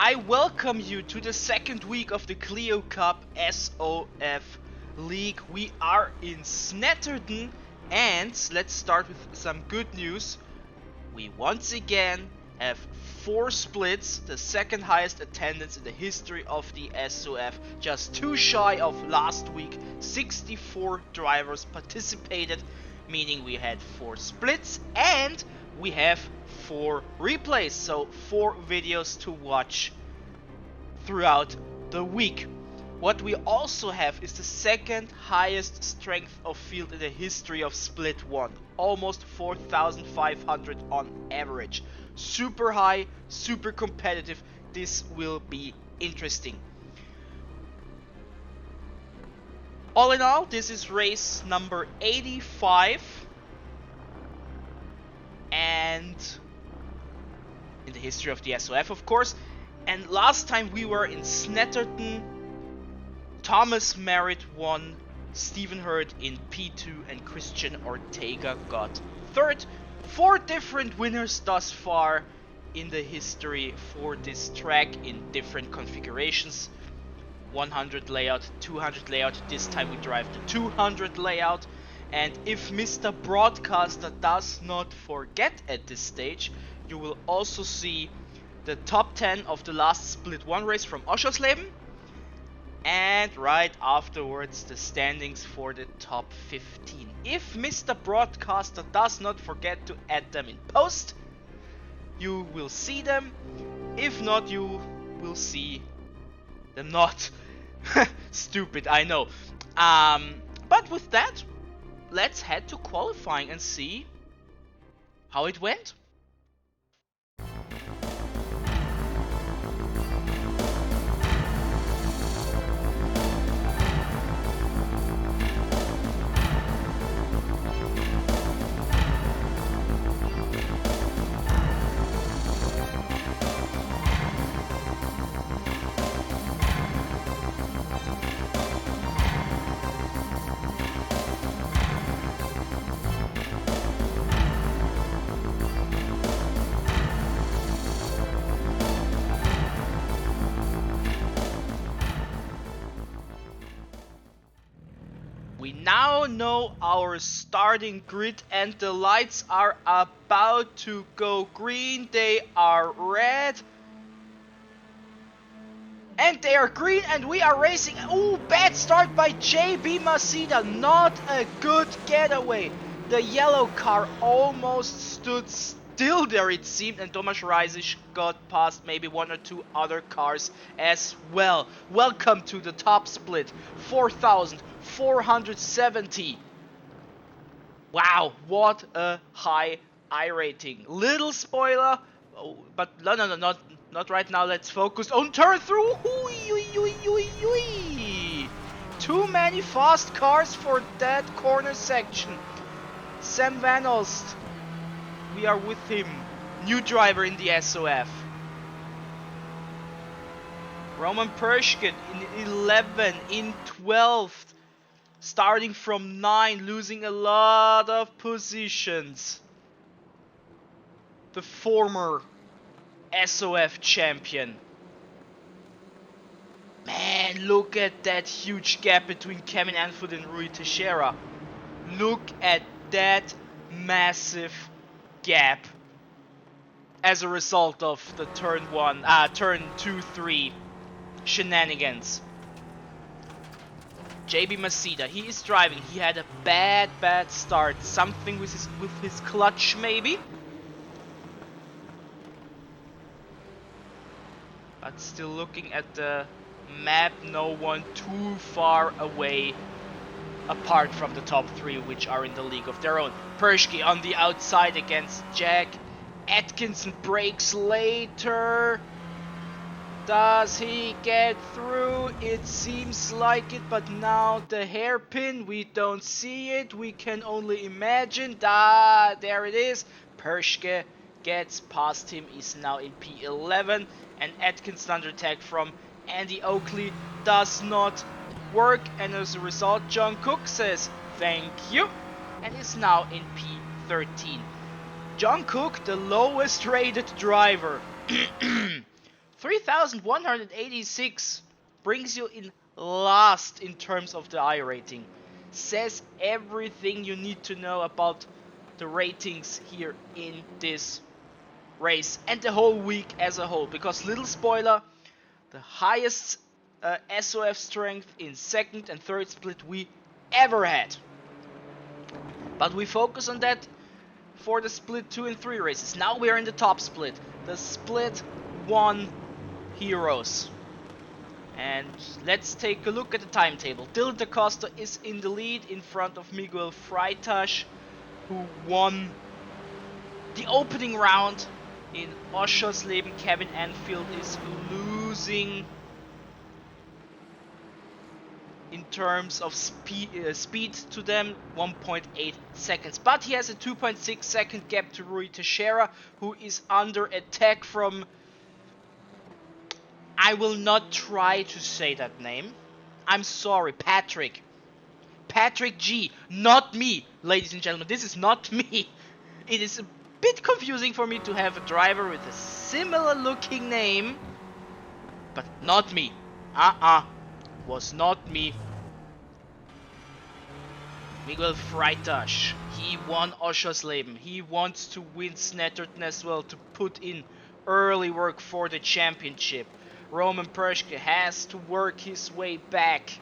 I welcome you to the second week of the Clio Cup SoF League. We are in Snetterton, and let's start with some good news. We once again have 4 splits, the second highest attendance in the history of the SoF, just too shy of last week. 64 drivers participated, meaning we had 4 splits and we have 4 replays, so 4 videos to watch throughout the week. What we also have is the second highest strength of field in the history of Split 1. Almost 4,500 on average. Super high, super competitive. This will be interesting. All in all, this is race number 85. And in the history of the SoF, of course. And last time we were in Snetterton, Thomas Merritt won, Stephen Hurd in P2, and Christian Ortega got third. 4 different winners thus far in the history for this track in different configurations. 100 layout, 200 layout, this time we drive the 200 layout. And if Mr. Broadcaster does not forget at this stage, you will also see the top 10 of the last Split 1 race from Oschersleben. And right afterwards the standings for the top 15. If Mr. Broadcaster does not forget to add them in post, you will see them. If not, you will see them not. Stupid, I know. But with that, let's head to qualifying and see how it went. We now know our starting grid and the lights are about to go green. They are red. And they are green and we are racing. Ooh, bad start by JB Masida. Not a good getaway. The yellow car almost stood still there, it seemed, and Tomasz Reisisch got past maybe 1 or 2 other cars as well. Welcome to the top split. 4,470. Wow, what a high iRating. Little spoiler, but no, not right now. Let's focus on turn through. Too many fast cars for that corner section. Sam Van Olst, we are with him. New driver in the SoF. Roman Pershkin in 11, in 12th. Starting from 9, losing a lot of positions. The former SoF champion. Man, look at that huge gap between Kevin Anfield and Rui Teixeira. Look at that massive gap as a result of the turn 2, 3 shenanigans. JB Masida, he is driving. He had a bad start. Something with his clutch maybe. But still looking at the map, no one too far away apart from the top 3, which are in the league of their own. Pershke on the outside against Jack. Atkinson brakes later. Does he get through? It seems like it, but now the hairpin, we don't see it. We can only imagine. There it is. Pershke gets past him, is now in P11. And Atkinson under attack from Andy Oakley does not work. And as a result, John Cook says thank you. And is now in P13. John Cook, the lowest rated driver. 3,186 brings you in last in terms of the iRating. Says everything you need to know about the ratings here in this race and the whole week as a whole. Because little spoiler, the highest SoF strength in second and third split we ever had. But we focus on that for the split 2 and 3 races. Now we are in the top split, the split 1 heroes. And let's take a look at the timetable. Dylan da Costa is in the lead in front of Miguel Freitas, who won the opening round in Oschersleben. Kevin Anfield is losing in terms of speed to them, 1.8 seconds. But he has a 2.6 second gap to Rui Teixeira, who is under attack from... I will not try to say that name. I'm sorry, Patrick. Patrick G. Not me, ladies and gentlemen. This is not me. It is a bit confusing for me to have a driver with a similar looking name, but not me. Was not me. Miguel Freitas. He won Oschersleben. He wants to win Snetterton as well to put in early work for the championship. Roman Perschke has to work his way back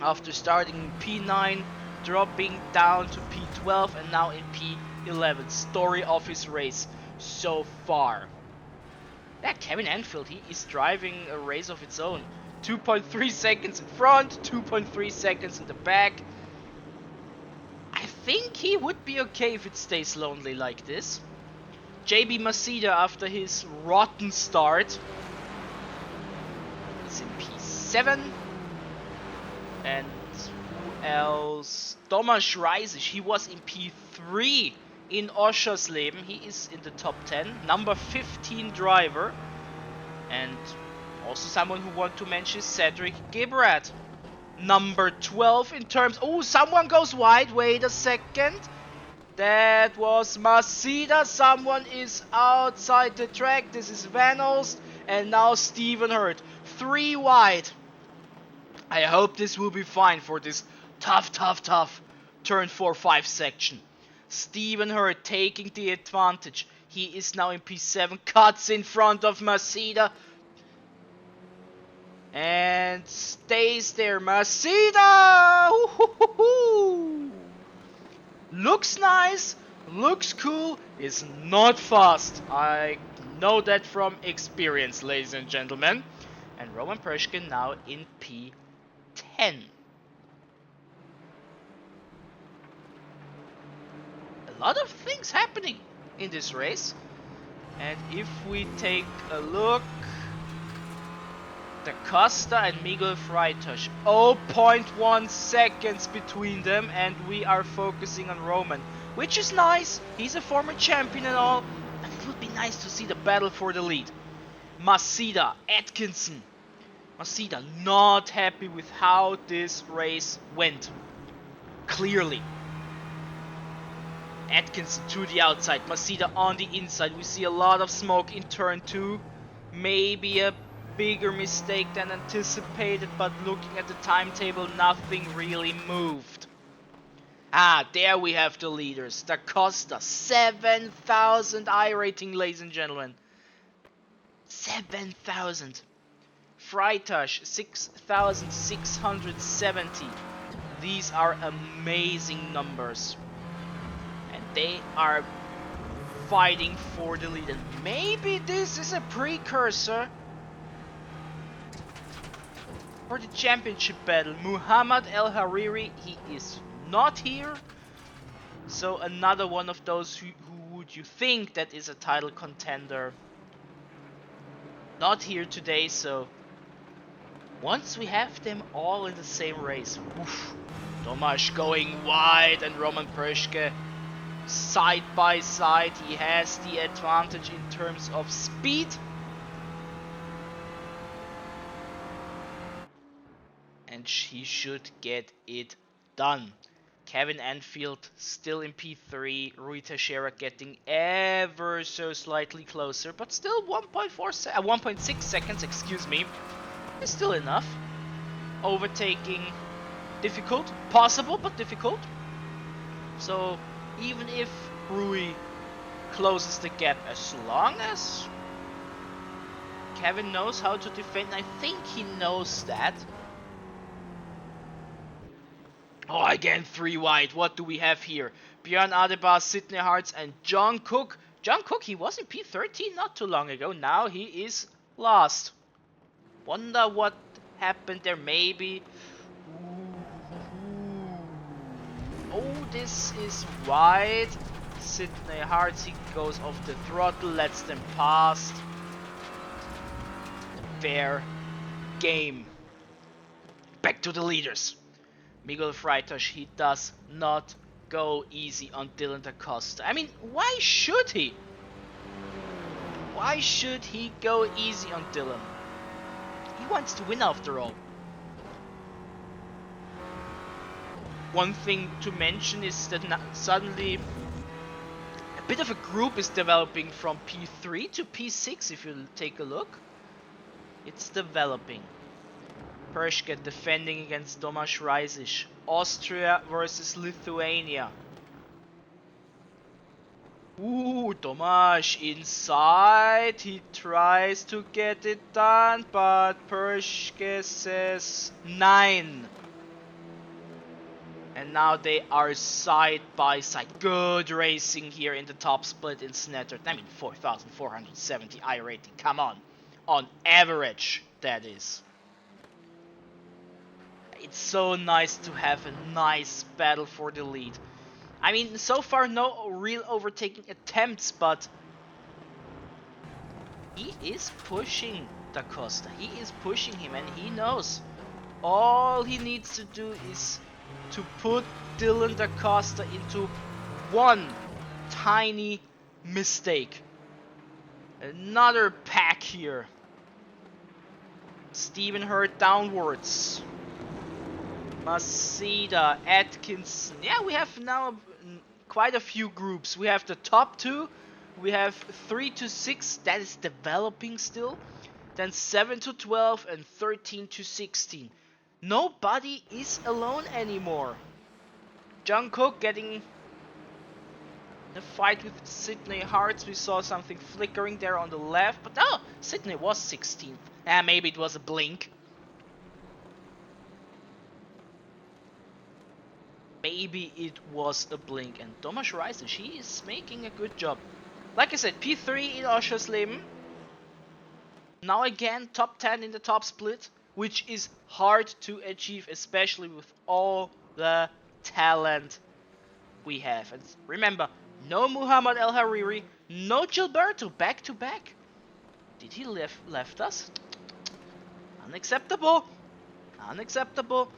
after starting in P9, dropping down to P12 and now in P11. Story of his race so far. Yeah, Kevin Anfield, he is driving a race of its own. 2.3 seconds in front, 2.3 seconds in the back. I think he would be okay if it stays lonely like this. JB Masida, after his rotten start, is in P7. And who else? Thomas Reisisch, he was in P3 in Oschersleben. He is in the top 10. Number 15 driver. And also someone who want to mention is Cedric Gibrat. Number 12 in terms... Oh, someone goes wide. Wait a second. That was Masida. Someone is outside the track. This is Van Olst. And now Stephen Hurt. 3 wide. I hope this will be fine for this tough turn 4-5 section. Stephen Hurt taking the advantage. He is now in P7. Cuts in front of Masida. And stays there. Masida! Looks nice, looks cool, is not fast. I know that from experience, ladies and gentlemen. And Roman Perschke now in P10. A lot of things happening in this race. And if we take a look, Da Costa and Miguel Freitas, 0.1 seconds between them, and we are focusing on Roman, which is nice. He's a former champion and all, and it would be nice to see the battle for the lead. Masida, Atkinson. Masida not happy with how this race went. Clearly. Atkinson to the outside, Masida on the inside. We see a lot of smoke in turn 2. Maybe a bigger mistake than anticipated, but looking at the timetable, nothing really moved. There we have the leaders. Da Costa, 7,000 iRating, ladies and gentlemen. 7,000. Freitas, 6,670. These are amazing numbers. And they are fighting for the lead. And maybe this is a precursor for the championship battle. Muhammad El Hariri, he is not here. So another one of those who would you think that is a title contender. Not here today, so once we have them all in the same race. Oof, Tomasz going wide and Roman Perschke side by side. He has the advantage in terms of speed. And he should get it done. Kevin Enfield still in P3. Rui Teixeira getting ever so slightly closer, but still 1.6 seconds, excuse me, is still enough. Overtaking difficult, possible but difficult. So even if Rui closes the gap, as long as Kevin knows how to defend, I think he knows that. Oh, again 3 wide. What do we have here? Björn Adebar, Sidney Hartz, and John Cook. John Cook, he was in P13 not too long ago. Now he is last. Wonder what happened there. Maybe. Oh, this is wide. Sidney Hartz, he goes off the throttle, lets them pass. Fair game. Back to the leaders. Miguel Freitas, he does not go easy on Dylan da Costa. I mean, why should he? Why should he go easy on Dylan? He wants to win after all. One thing to mention is that suddenly a bit of a group is developing from P3 to P6, if you take a look. It's developing. Pershke defending against Tomasz Reisic. Austria versus Lithuania. Ooh, Tomasz inside. He tries to get it done, but Pershke says 9. And now they are side by side. Good racing here in the top split in Snetterton. I mean, 4,470 iRating. Come on. On average, that is. It's so nice to have a nice battle for the lead. I mean, so far no real overtaking attempts, but he is pushing da Costa. He is pushing him, and he knows all he needs to do is to put Dylan da Costa into one tiny mistake. Another pack here. Stephen Hurd downwards. Masida, Atkinson. Yeah, we have now quite a few groups. We have the top 2. We have 3 to 6. That is developing still. Then 7 to 12 and 13 to 16. Nobody is alone anymore. John Cook getting a fight with Sidney Hartz. We saw something flickering there on the left. But no, Sidney was 16th. Maybe it was a blink. Maybe it was a blink. And Tomasz Reisic, he is making a good job. Like I said, P3 in Oschersleben. Now again, top 10 in the top split. Which is hard to achieve, especially with all the talent we have. And remember, no Muhammad El Hariri, no Gilberto, back to back. Did he left us? Unacceptable. Unacceptable.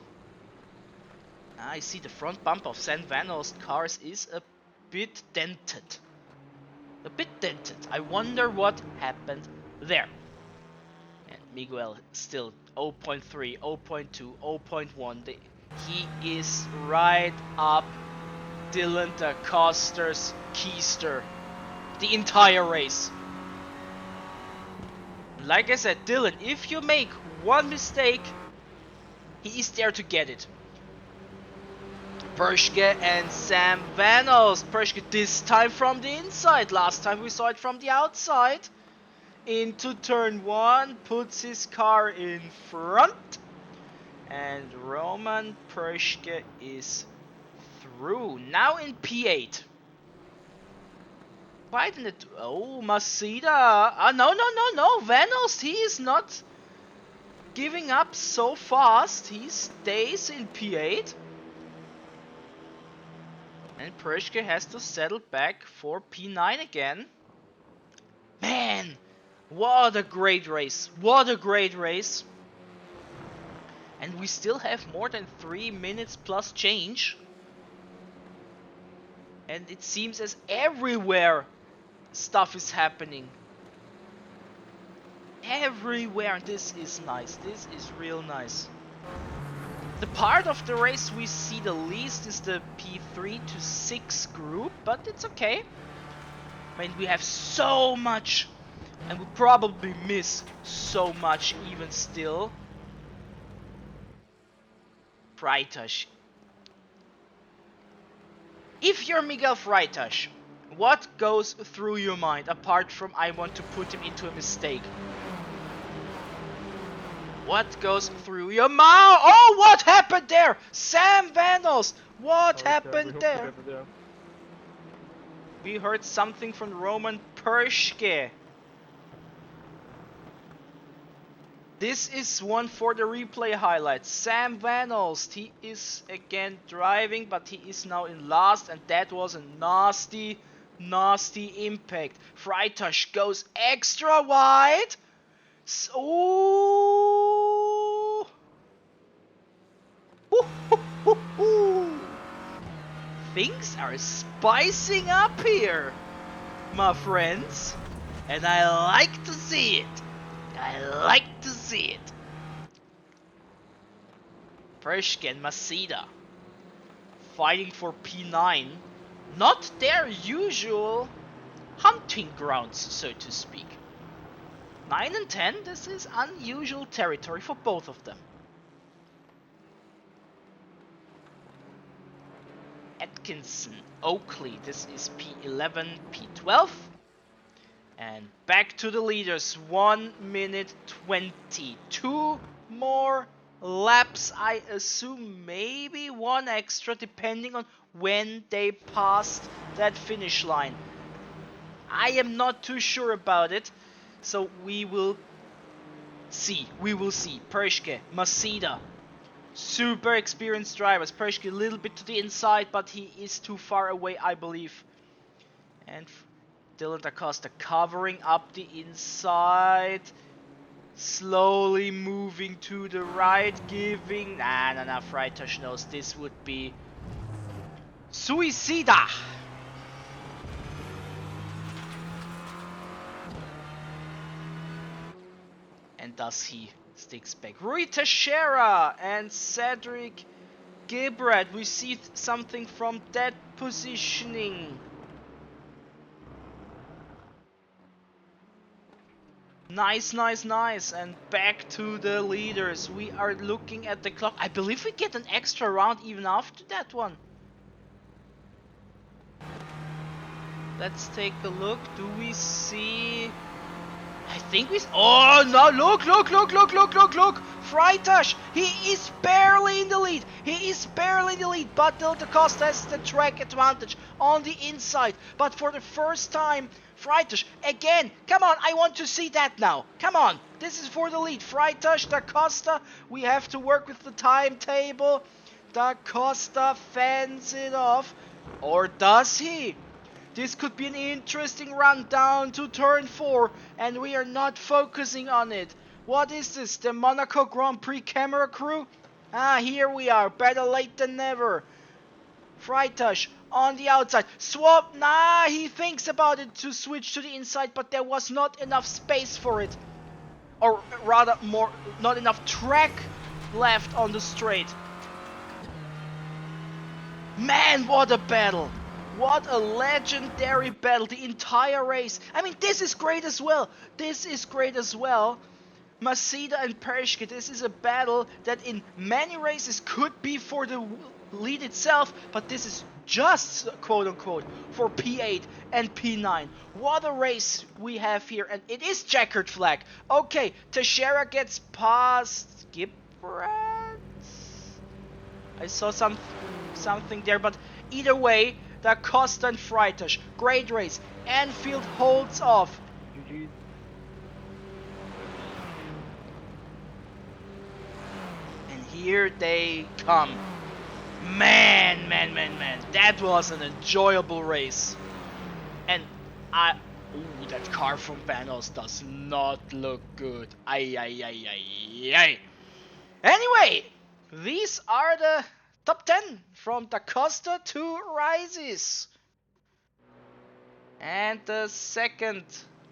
I see the front bumper of Sam Van Alst cars is a bit dented. A bit dented. I wonder what happened there. And Miguel still 0.3, 0.2, 0.1. He is right up Dylan da Costa's keister the entire race. Like I said, Dylan, if you make one mistake, he is there to get it. Pershke and Sam Van Alst. Pershke this time from the inside. Last time we saw it from the outside. Into turn 1, puts his car in front. And Roman Pershke is through. Now in P8. Quite in it. Oh, Masida. No. Van Alst, he is not giving up so fast. He stays in P8. And Pershke has to settle back for P9 again. Man, what a great race. What a great race. And we still have more than 3 minutes plus change. And it seems as everywhere stuff is happening. Everywhere. This is nice. This is real nice. The part of the race we see the least is the P3 to 6 group, but it's okay. I mean, we have so much, and we probably miss so much even still. Freitas. If you're Miguel Freitas, what goes through your mind apart from I want to put him into a mistake? What goes through your mind? Oh, what happened there? Sam Vanos! What happened there? We heard something from Roman Perschke. This is one for the replay highlights. Sam Vanos, he is again driving, but he is now in last, and that was a nasty, nasty impact. Freitas goes extra wide. So, things are spicing up here, my friends, and I like to see it. I like to see it. Perschke and Masida fighting for P9. Not their usual hunting grounds, so to speak. 9 and 10, this is unusual territory for both of them. Atkinson, Oakley, this is P11, P12. And back to the leaders, 1 minute 20. 2 more laps, I assume, maybe one extra, depending on when they passed that finish line. I am not too sure about it, so we will see. Perschke, Masida, super experienced drivers. Perschke a little bit to the inside, but he is too far away, I believe. And Dylan da Costa covering up the inside, slowly moving to the right, giving... Nah, Freitas knows this would be suicida. And thus he sticks back. Rui Teixeira and Cedric Gibrat. We see something from that positioning. Nice. And back to the leaders. We are looking at the clock. I believe we get an extra round even after that one. Let's take a look. Do we see... I think we... Oh, no, look! Freitas, he is barely in the lead. But Dylan da Costa has the track advantage on the inside. But for the first time, Freitas, again, come on, I want to see that now. Come on, this is for the lead. Freitas, da Costa, we have to work with the timetable. Da Costa fends it off. Or does he? This could be an interesting run down to turn 4, and we are not focusing on it. What is this? The Monaco Grand Prix camera crew? Here we are. Better late than never. Freitas on the outside. Swap. He thinks about it to switch to the inside, but there was not enough space for it. Or rather, not enough track left on the straight. Man, what a battle. What a legendary battle, the entire race. I mean, this is great as well. Masida and Perschke, this is a battle that in many races could be for the lead itself, but this is just, quote-unquote, for P8 and P9. What a race we have here, and it is checkered flag. Okay, Teixeira gets past Gibrat. I saw something there, but either way, Da Costa and Freitas, great race. Anfield holds off. GG. And here they come. Man. That was an enjoyable race. And ooh, that car from Vanos does not look good. Ay. Anyway, these are the top 10 from Da Costa to Rises. And the second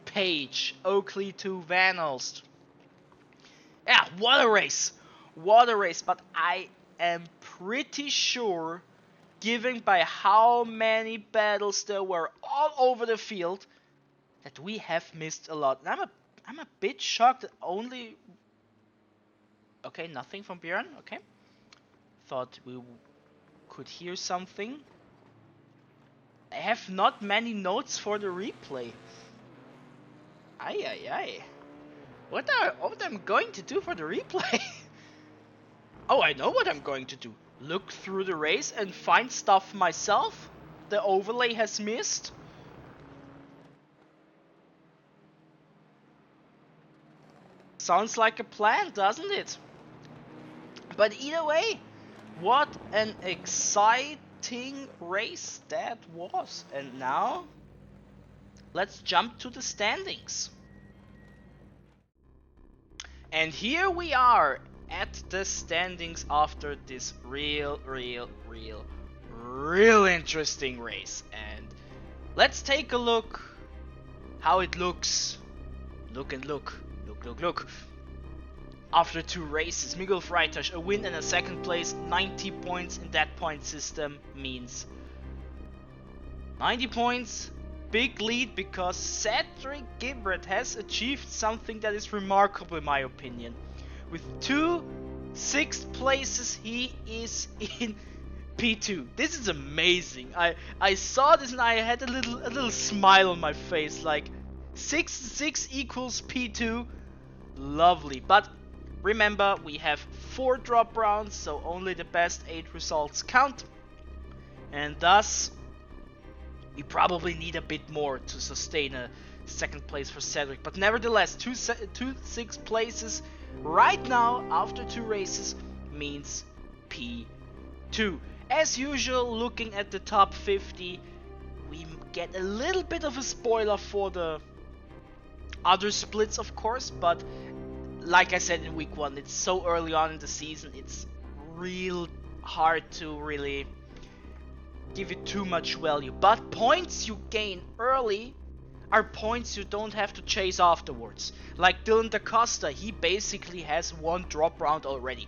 page, Oakley to Van Alst. Yeah, what a race. But I am pretty sure, given by how many battles there were all over the field, that we have missed a lot. And I'm a bit shocked that only... Okay, nothing from Björn, okay. Thought we could hear something. I have not many notes for the replay. Ay. What I'm going to do for the replay? Oh, I know what I'm going to do. Look through the race and find stuff myself the overlay has missed. Sounds like a plan, doesn't it? But either way, what an exciting race that was. And now, let's jump to the standings. And here we are at the standings after this real interesting race. And let's take a look how it looks. Look. After 2 races, Miguel Freitas, a win and a second place, 90 points in that point system means 90 points, big lead, because Cedric Gibbert has achieved something that is remarkable in my opinion. With 2 6th places, he is in P2. This is amazing. I saw this and I had a little smile on my face, like 6 equals P2. Lovely. But remember, we have 4 drop rounds, so only the best 8 results count. And thus, we probably need a bit more to sustain a second place for Cedric. But nevertheless, 2 6th places right now after 2 races means P2. As usual, looking at the top 50, we get a little bit of a spoiler for the other splits, of course, but like I said in week 1, it's so early on in the season, it's real hard to really give it too much value. But points you gain early are points you don't have to chase afterwards. Like Dylan Da Costa, he basically has 1 drop round already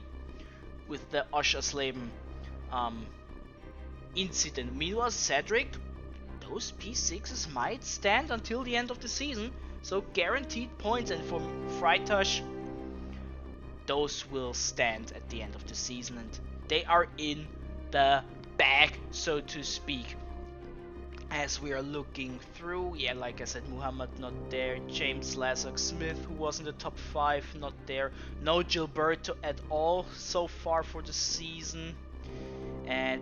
with the Oschersleben incident. Meanwhile, Cedric, those P6s might stand until the end of the season, so guaranteed points. And for Freitas, those will stand at the end of the season, and they are in the bag, so to speak. As we are looking through, yeah, like I said, Muhammad not there, James Lazark Smith, who was in the top 5, not there, no Gilberto at all so far for the season.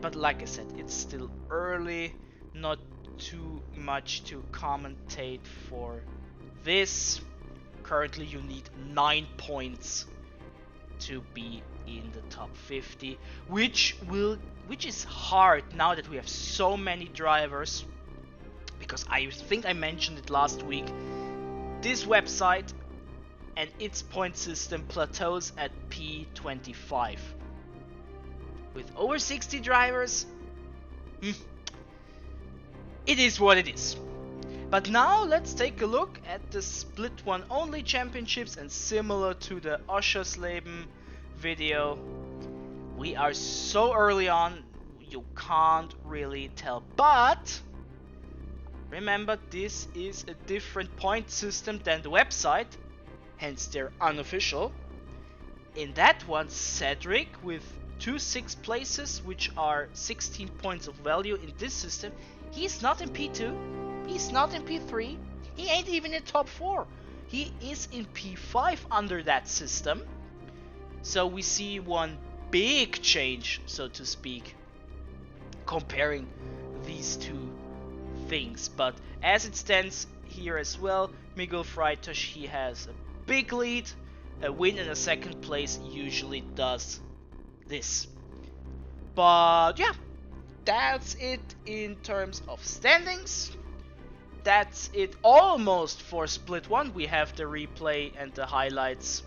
But like I said, it's still early, not too much to commentate for this. Currently you need 9 points to be in the top 50, which is hard now that we have so many drivers, because I think I mentioned it last week. This website and its point system plateaus at P25. With over 60 drivers, it is what it is. But now let's take a look at the Split 1 only championships, and similar to the Oschersleben video, we are so early on, you can't really tell. But remember, this is a different point system than the website, hence they're unofficial. In that one, Cedric with 2 6th places, which are 16 points of value in this system, he's not in P2, he's not in P3, he ain't even in top 4. He is in P5 under that system. So we see one big change, so to speak, comparing these two things. But as it stands here as well, Miguel Freitas, he has a big lead. A win and a second place usually does this. But yeah, that's it in terms of standings. That's it almost for Split 1. We have the replay and the highlights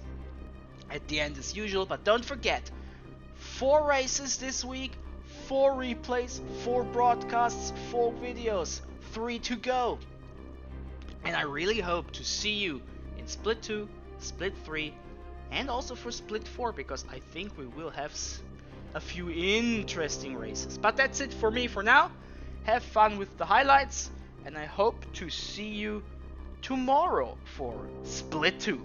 at the end as usual. But don't forget, 4 races this week, 4 replays, 4 broadcasts, 4 videos, 3 to go. And I really hope to see you in Split 2, Split 3, and also for Split 4, because I think we will have a few interesting races. But that's it for me for now. Have fun with the highlights, and I hope to see you tomorrow for Split 2.